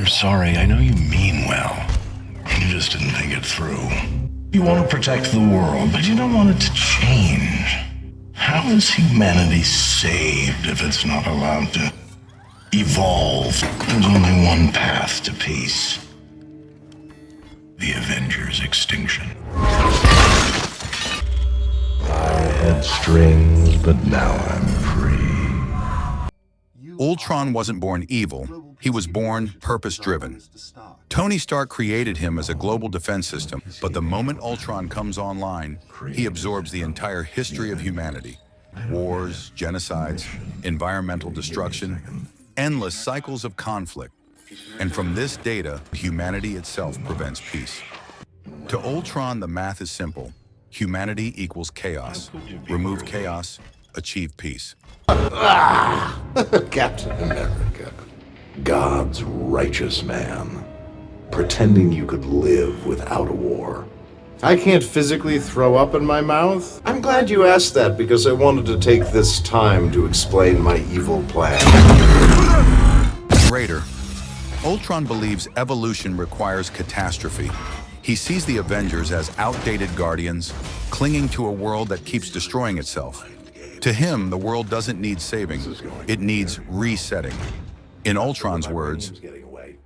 I'm sorry, I know you mean well. You just didn't think it through. You want to protect the world, but you don't want it to change. How is humanity saved if it's not allowed to evolve? There's only one path to peace. The Avengers' extinction. I had strings, but now I'm free. Ultron wasn't born evil, he was born purpose-driven. Tony Stark created him as a global defense system, but the moment Ultron comes online, he absorbs the entire history of humanity. Wars, genocides, environmental destruction, endless cycles of conflict. And from this data, humanity itself prevents peace. To Ultron, the math is simple. Humanity equals chaos. Remove chaos, achieve peace. Captain America, God's righteous man, pretending you could live without a war. I can't physically throw up in my mouth. I'm glad you asked that because I wanted to take this time to explain my evil plan. Raider, Ultron believes evolution requires catastrophe. He sees the Avengers as outdated guardians, clinging to a world that keeps destroying itself. To him, the world doesn't need saving, it needs resetting. In Ultron's words,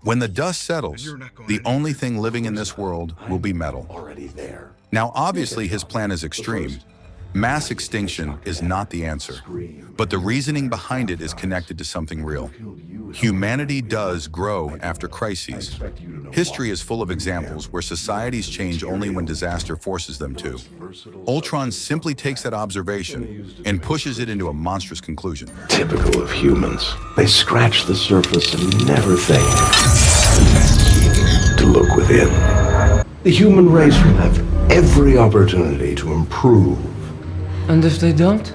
when the dust settles, the only thing living in this world will be metal. Now, obviously, his plan is extreme. Mass extinction is not the answer, but the reasoning behind it is connected to something real. Humanity does grow after crises. History is full of examples where societies change only when disaster forces them to. Ultron simply takes that observation and pushes it into a monstrous conclusion. Typical of humans. They scratch the surface and never think to look within. The human race will have every opportunity to improve. And if they don't?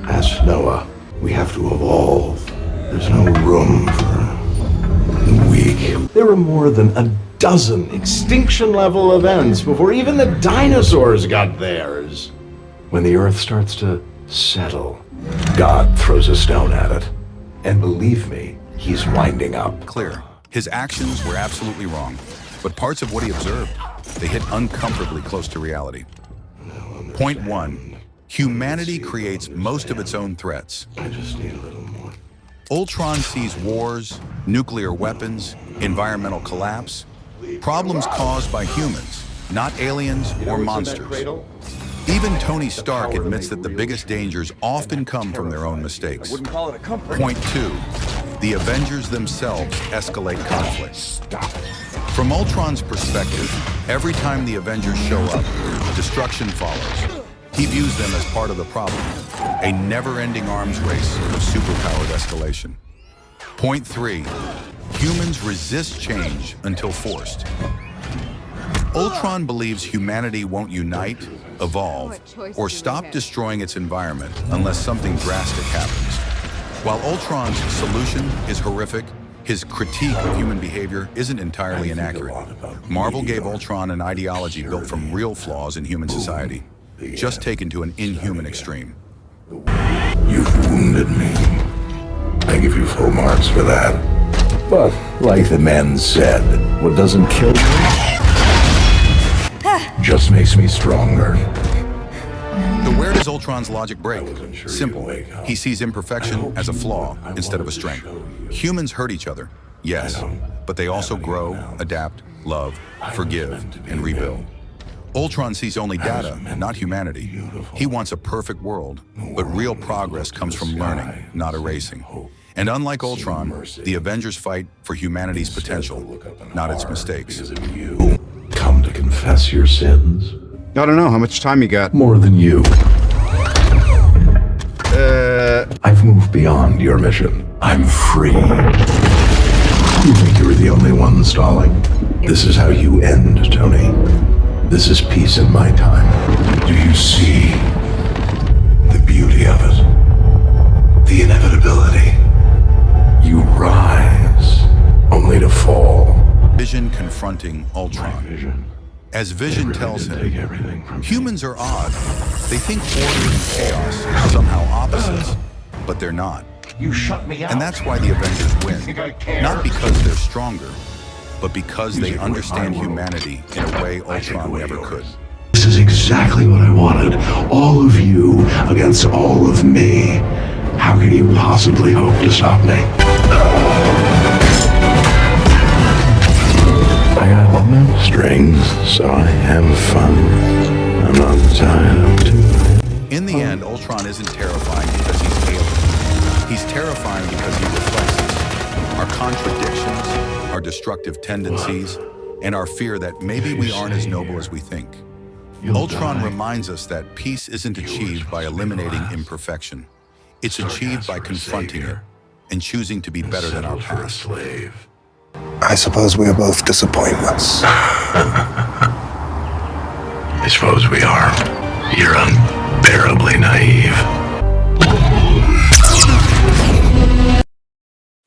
Ask Noah. We have to evolve. There's no room for the weak. There are more than a dozen extinction-level events before even the dinosaurs got theirs. When the Earth starts to settle, God throws a stone at it. And believe me, he's winding up. Clear. His actions were absolutely wrong, but parts of what he observed, they hit uncomfortably close to reality. Point 1. Humanity creates most of its own threats. I just need a little more. Ultron sees wars, nuclear weapons, environmental collapse, problems caused by humans, not aliens or monsters. Even Tony Stark admits that the biggest dangers often come from their own mistakes. Point 2. The Avengers themselves escalate conflict. From Ultron's perspective, every time the Avengers show up, destruction follows. He views them as part of the problem, a never-ending arms race of superpowered escalation. Point 3. Humans resist change until forced. Ultron believes humanity won't unite, evolve, or stop destroying its environment unless something drastic happens. While Ultron's solution is horrific, his critique of human behavior isn't entirely inaccurate. Marvel gave Ultron an ideology built from real flaws in human society, just taken to an inhuman extreme. You've wounded me. I give you full marks for that. But, like the men said, what doesn't kill me just makes me stronger. So where does Ultron's logic break? Simple. He sees imperfection as a flaw instead of a strength. Humans hurt each other, yes, but they also grow, adapt, love, forgive, and rebuild. Ultron sees only data, not humanity. He wants a perfect world, but real progress comes from learning, not erasing. And unlike Ultron, the Avengers fight for humanity's potential, not its mistakes. You come to confess your sins? I don't know, how much time you got? More than you. I've moved beyond your mission. I'm free. You think you were the only one stalling? This is how you end, Tony. This is peace in my time. Do you see the beauty of it? The inevitability. You rise, only to fall. Vision confronting Ultron. Vision. As Vision tells Take him, everything from humans are odd. They think order and chaos are somehow opposites, but they're not. You shut me out. And that's why the Avengers win. Not because they're stronger, but because they understand humanity in a way Ultron never could. This is exactly what I wanted. All of you against all of me. How can you possibly hope to stop me? I got no strings, so I have fun. I'm not tied up to it. In the end, Ultron isn't terrifying because he's alien. He's terrifying because he reflects us. Our contradictions, our destructive tendencies, and our fear that maybe we aren't as noble as we think. Ultron reminds us that peace isn't achieved by eliminating imperfection. It's achieved by confronting it and choosing to be better than our past. I suppose we are both disappointments. I suppose we are. You're unbearably naive.